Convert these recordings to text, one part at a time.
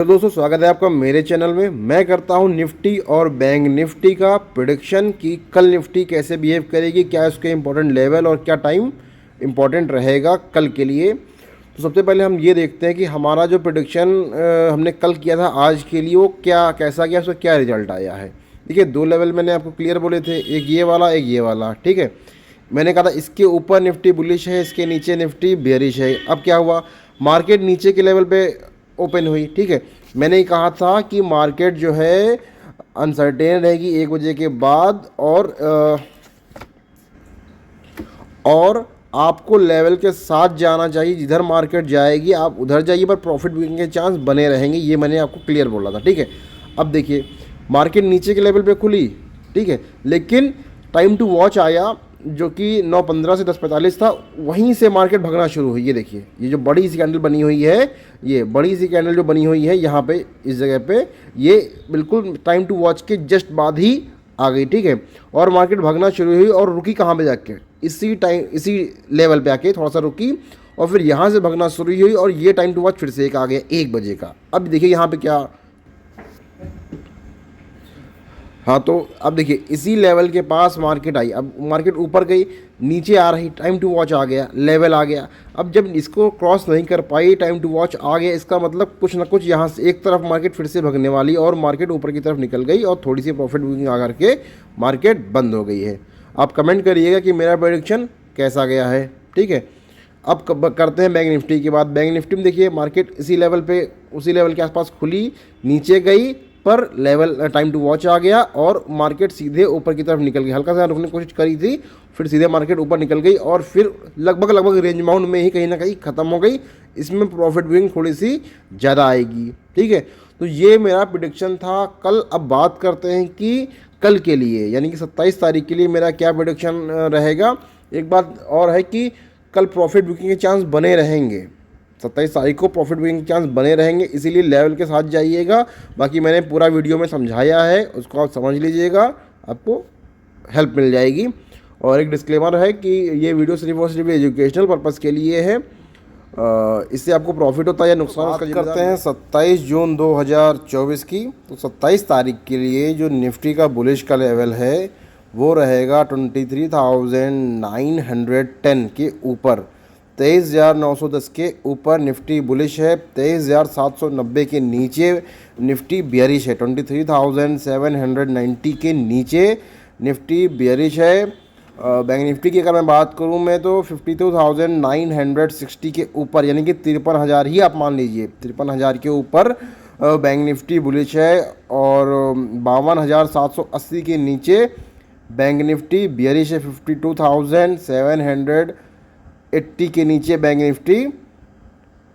तो दोस्तों स्वागत है आपका मेरे चैनल में। मैं करता हूं निफ्टी और बैंक निफ्टी का प्रेडिक्शन कि कल निफ्टी कैसे बिहेव करेगी, क्या इसके इंपॉर्टेंट लेवल और क्या टाइम इंपॉर्टेंट रहेगा कल के लिए। तो सबसे पहले हम ये देखते हैं कि हमारा जो प्रेडिक्शन हमने कल किया था आज के लिए वो क्या कैसा गया, उसका क्या रिजल्ट आया है। देखिए, दो लेवल मैंने आपको क्लियर बोले थे, एक ये वाला एक ये वाला। ठीक है, मैंने कहा था इसके ऊपर निफ्टी बुलिश है, इसके नीचे निफ्टी बेयरिश है। अब क्या हुआ, मार्केट नीचे के लेवल पे ओपन हुई। ठीक है, मैंने ही कहा था कि मार्केट जो है अनसर्टेन रहेगी 1 बजे के बाद, और आपको लेवल के साथ जाना चाहिए। जिधर मार्केट जाएगी आप उधर जाइए, पर प्रॉफिट बुकिंग के चांस बने रहेंगे, ये मैंने आपको क्लियर बोला था। ठीक है, अब देखिए मार्केट नीचे के लेवल पे खुली, ठीक है, लेकिन टाइम टू वॉच आया जो कि 9:15 से 10:45 था, वहीं से मार्केट भगना शुरू हुई। ये देखिए, ये जो बड़ी सी कैंडल बनी हुई है, ये बड़ी सी कैंडल जो बनी हुई है यहाँ पे इस जगह पे, ये बिल्कुल टाइम टू वॉच के जस्ट बाद ही आ गई। ठीक है, और मार्केट भगना शुरू हुई और रुकी कहाँ पे जाके, इसी लेवल पे आके थोड़ा सा रुकी और फिर यहाँ से भगना शुरू हुई और ये टाइम टू वॉच फिर से एक आ गया 1 बजे का। अब देखिए यहाँ पे क्या, हाँ, तो अब देखिए इसी लेवल के पास मार्केट आई। अब मार्केट ऊपर गई, नीचे आ रही, टाइम टू वॉच आ गया, लेवल आ गया। अब जब इसको क्रॉस नहीं कर पाई, टाइम टू वॉच आ गया, इसका मतलब कुछ ना कुछ यहाँ से एक तरफ मार्केट फिर से भगने वाली और मार्केट ऊपर की तरफ निकल गई और थोड़ी सी प्रॉफिट बुकिंग आ करके मार्केट बंद हो गई है। आप कमेंट करिएगा कि मेरा प्रेडिक्शन कैसा गया है। ठीक है, अब करते हैं बैंक निफ्टी की बात। बैंक निफ्टी में देखिए मार्केट उसी लेवल के आसपास खुली, नीचे गई, पर लेवल टाइम टू वॉच आ गया और मार्केट सीधे ऊपर की तरफ निकल गई। हल्का सा रुकने की कोशिश करी थी, फिर सीधे मार्केट ऊपर निकल गई और फिर लगभग रेंज बाउंड में ही कहीं ना कहीं ख़त्म हो गई। इसमें प्रॉफिट बुकिंग थोड़ी सी ज़्यादा आएगी। ठीक है, तो ये मेरा प्रेडिक्शन था कल। अब बात करते हैं कि कल के लिए यानी कि 27 तारीख के लिए मेरा क्या प्रेडिक्शन रहेगा। एक बात और है कि कल प्रॉफिट बुकिंग के चांस बने रहेंगे, 27 तारीख को प्रॉफिट बुकिंग के चांस बने रहेंगे, इसीलिए लेवल के साथ जाइएगा। बाकी मैंने पूरा वीडियो में समझाया है, उसको आप समझ लीजिएगा, आपको हेल्प मिल जाएगी। और एक डिस्क्लेमर है कि ये वीडियो सिर्फ और सिर्फ एजुकेशनल पर्पज़ के लिए है, इससे आपको प्रॉफिट होता है या नुकसान उसका करते हैं 27 जून 2024 की। तो 27 तारीख के लिए जो निफ्टी का बुलिश का लेवल है वो रहेगा 23,910 के ऊपर, 23,910 के ऊपर निफ्टी बुलिश है, 23,790 के नीचे निफ्टी बियरिश है, 23,790 के नीचे निफ्टी बियरिश है। बैंक निफ्टी की अगर मैं बात करूं मैं तो 52,960 के ऊपर यानी कि 53,000 ही आप मान लीजिए, 53,000 के ऊपर बैंक निफ्टी बुलिश है और 52,780 के नीचे बैंक निफ्टी बियरिश है, 52,780 के नीचे बैंक निफ्टी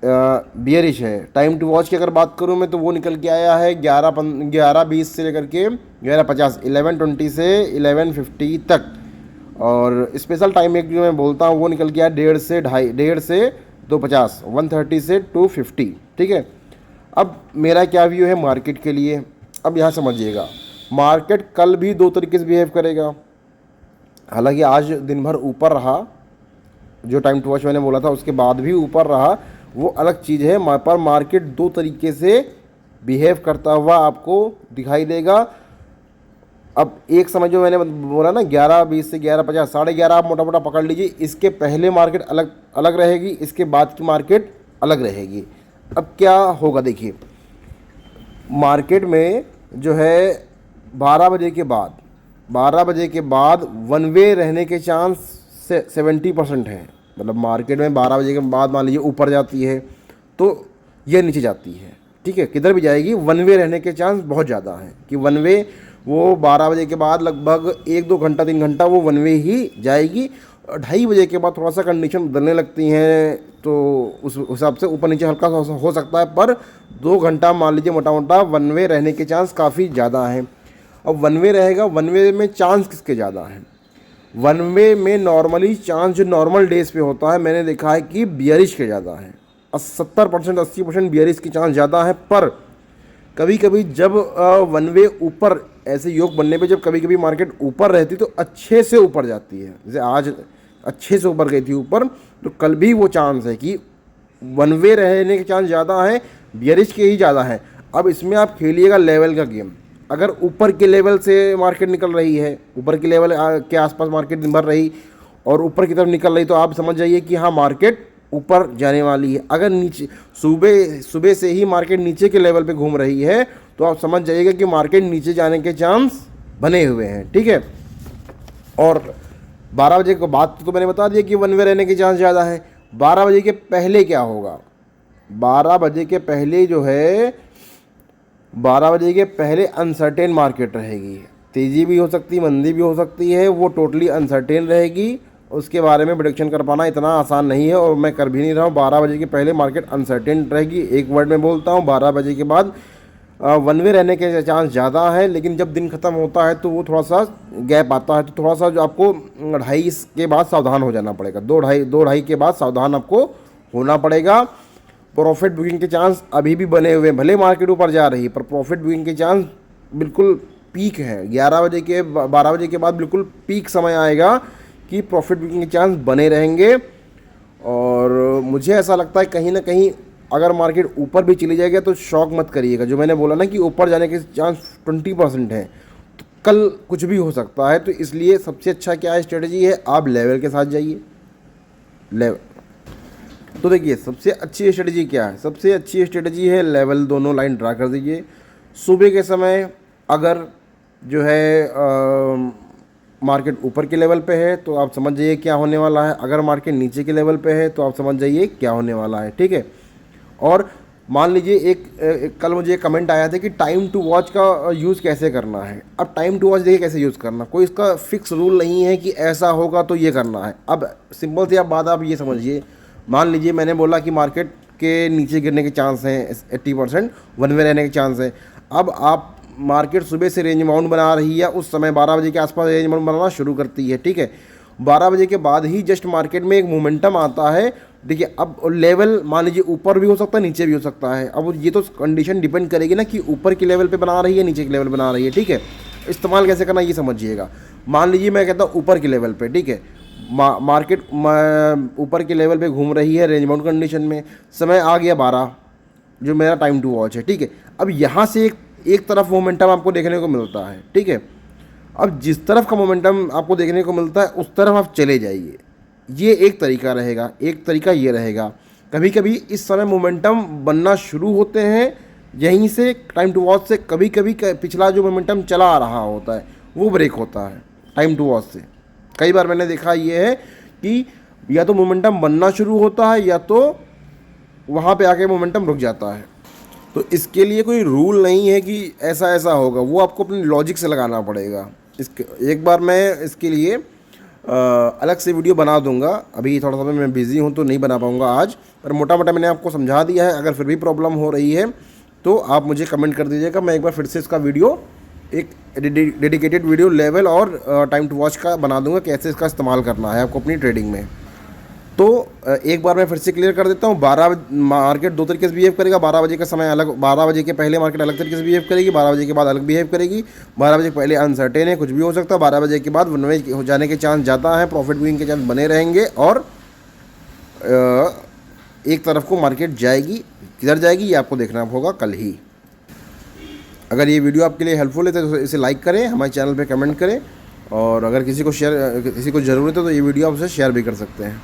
बियरिश है। टाइम टू वॉच की अगर बात करूं मैं तो वो निकल के आया है 11:20 से लेकर के 11:50, 11:20 से 11:50 तक। और स्पेशल टाइम एक जो मैं बोलता हूँ वो निकल गया 1:30 से 2:50, 1:30 से 2:50। ठीक है, अब मेरा क्या व्यू है मार्केट के लिए। अब यहाँ समझिएगा, मार्केट कल भी दो तरीके से बिहेव करेगा। हालांकि आज दिन भर ऊपर रहा, जो टाइम टू वॉच मैंने बोला था उसके बाद भी ऊपर रहा, वो अलग चीज़ है, पर मार्केट दो तरीके से बिहेव करता हुआ आपको दिखाई देगा। अब एक समय जो मैंने बोला ना 11:20 से 11:50, 11:30 आप मोटा मोटा पकड़ लीजिए, इसके पहले मार्केट अलग रहेगी, इसके बाद की मार्केट अलग रहेगी। अब क्या होगा देखिए, मार्केट में जो है 12 बजे के बाद वन वे रहने के चांस 70% हैं। मतलब मार्केट में 12 बजे के बाद मान लीजिए ऊपर जाती है तो यह नीचे जाती है। ठीक है, किधर भी जाएगी वन वे रहने के चांस बहुत ज़्यादा हैं कि वन वे वो 12 बजे के बाद लगभग 1-2 घंटा 3 घंटा वो वन वे ही जाएगी। 2:30 बजे के बाद थोड़ा सा कंडीशन बदलने लगती हैं, तो उस हिसाब से ऊपर नीचे हल्का सा हो सकता है, पर 2 घंटा मान लीजिए मोटा मोटा वन वे रहने के चांस काफ़ी ज़्यादा हैं। अब वन वे रहेगा, वन वे में चांस किसके ज़्यादा हैं? वन वे में नॉर्मली चांस जो नॉर्मल डेज पे होता है मैंने देखा है कि बियरिश के ज़्यादा है, 70% 80% बियरिश की चांस ज़्यादा है। पर कभी कभी जब वन वे ऊपर ऐसे योग बनने पे जब कभी कभी मार्केट ऊपर रहती तो अच्छे से ऊपर जाती है, जैसे आज अच्छे से ऊपर गई थी ऊपर, तो कल भी वो चांस है कि वन वे रहने के चांस ज़्यादा है, बियरिश के ही ज़्यादा है। अब इसमें आप खेलिएगा लेवल का गेम। अगर ऊपर के लेवल से मार्केट निकल रही है, ऊपर के लेवल के आसपास मार्केट दिन भर रही और ऊपर की तरफ निकल रही, तो आप समझ जाइए कि हाँ मार्केट ऊपर जाने वाली है। अगर नीचे सुबह से ही मार्केट नीचे के लेवल पे घूम रही है, तो आप समझ जाइएगा कि मार्केट नीचे जाने के चांस बने हुए हैं, ठीक है। और 12 बजे के बाद तो मैंने बता दिया कि वन वे रहने के चांस ज़्यादा है। 12 बजे के पहले क्या होगा? 12 बजे के पहले जो है, 12 बजे के पहले अनसर्टेन मार्केट रहेगी। तेज़ी भी हो सकती है, मंदी भी हो सकती है, वो टोटली अनसर्टेन रहेगी। उसके बारे में प्रेडिक्शन कर पाना इतना आसान नहीं है और मैं कर भी नहीं रहा हूँ। 12 बजे के पहले मार्केट अनसर्टेन रहेगी। एक वर्ड में बोलता हूँ, 12 बजे के बाद वन वे रहने के चांस ज़्यादा है, लेकिन जब दिन ख़त्म होता है तो वो थोड़ा सा गैप आता है, तो थोड़ा सा जो आपको 2:30 के बाद सावधान हो जाना पड़ेगा। 2:30 के बाद सावधान आपको होना पड़ेगा। प्रॉफिट बुकिंग के चांस अभी भी बने हुए हैं, भले मार्केट ऊपर जा रही है पर प्रॉफिट बुकिंग के चांस बिल्कुल पीक है। 11 बजे के 12 बजे के बाद बिल्कुल पीक समय आएगा कि प्रॉफिट बुकिंग के चांस बने रहेंगे। और मुझे ऐसा लगता है कहीं ना कहीं अगर मार्केट ऊपर भी चली जाएगी तो शॉक मत करिएगा। जो मैंने बोला ना कि ऊपर जाने के चांस 20% है, तो कल कुछ भी हो सकता है। तो इसलिए सबसे अच्छा क्या स्ट्रेटजी है, आप लेवल के साथ जाइए। लेवल तो देखिए सबसे अच्छी स्ट्रेटजी क्या है, सबसे अच्छी स्ट्रेटजी है लेवल दोनों लाइन ड्रा कर दीजिए। सुबह के समय अगर जो है मार्केट ऊपर के लेवल पे है तो आप समझ जाइए क्या होने वाला है। अगर मार्केट नीचे के लेवल पे है तो आप समझ जाइए क्या होने वाला है, ठीक है। और मान लीजिए एक कल मुझे कमेंट आया था कि टाइम टू वॉच का यूज़ कैसे करना है। अब टाइम टू वॉच देखिए कैसे यूज़ करना, कोई इसका फिक्स रूल नहीं है कि ऐसा होगा तो ये करना है। अब सिंपल सी आप बात आप ये समझिए, मान लीजिए मैंने बोला कि मार्केट के नीचे गिरने के चांस हैं 80%, वन वे रहने के चांस हैं। अब आप मार्केट सुबह से रेंज बाउंड बना रही है, उस समय 12 बजे के आसपास रेंज बाउंड बनाना शुरू करती है, ठीक है। 12 बजे के बाद ही जस्ट मार्केट में एक मोमेंटम आता है, देखिए। अब लेवल मान लीजिए ऊपर भी हो सकता है, नीचे भी हो सकता है। अब ये तो कंडीशन डिपेंड करेगी ना कि ऊपर के लेवल पे बना रही है, नीचे के लेवल बना रही है, ठीक है। इस्तेमाल कैसे करना ये समझिएगा। मान लीजिए मैं कहता हूँ ऊपर के लेवल पे, ठीक है, मार्केट ऊपर के लेवल पे घूम रही है रेंज बाउंड कंडीशन में, समय आ गया 12 जो मेरा टाइम टू वॉच है, ठीक है। अब यहाँ से एक तरफ मोमेंटम आपको देखने को मिलता है, ठीक है। अब जिस तरफ का मोमेंटम आपको देखने को मिलता है उस तरफ आप चले जाइए, ये एक तरीका रहेगा। एक तरीका ये रहेगा, कभी कभी इस समय मोमेंटम बनना शुरू होते हैं यहीं से टाइम टू वॉच से, कभी कभी पिछला जो मोमेंटम चला आ रहा होता है वो ब्रेक होता है टाइम टू वॉच से। कई बार मैंने देखा ये है कि या तो मोमेंटम बनना शुरू होता है या तो वहाँ पे आके मोमेंटम रुक जाता है। तो इसके लिए कोई रूल नहीं है कि ऐसा ऐसा होगा, वो आपको अपनी लॉजिक से लगाना पड़ेगा। इसके एक बार मैं इसके लिए अलग से वीडियो बना दूंगा। अभी थोड़ा सा मैं बिज़ी हूँ तो नहीं बना पाऊँगा आज, पर मोटा मोटा मैंने आपको समझा दिया है। अगर फिर भी प्रॉब्लम हो रही है तो आप मुझे कमेंट कर दीजिएगा, मैं एक बार फिर से इसका वीडियो एक डेडिकेटेड वीडियो लेवल और टाइम टू वॉच का बना दूंगा, कैसे इसका इस्तेमाल करना है आपको अपनी ट्रेडिंग में। तो एक बार मैं फिर से क्लियर कर देता हूँ, 12 मार्केट दो तरीके से बिहेव करेगा। 12 बजे का समय अलग, 12 बजे के पहले मार्केट अलग तरीके से बिहेव करेगी, 12 बजे के बाद अलग बिहेव करेगी। 12 बजे के पहले अनसर्टेन है, कुछ भी हो सकता है। 12 बजे के बाद वन वे हो जाने के चांस ज़्यादा हैं, प्रॉफिट बुकिंग के चांस बने रहेंगे और एक तरफ को मार्केट जाएगी। किधर जाएगी ये आपको देखना होगा कल ही। अगर ये वीडियो आपके लिए हेल्पफुल है तो इसे लाइक करें, हमारे चैनल पे कमेंट करें, और अगर किसी को ज़रूरत है तो ये वीडियो आप उसे शेयर भी कर सकते हैं।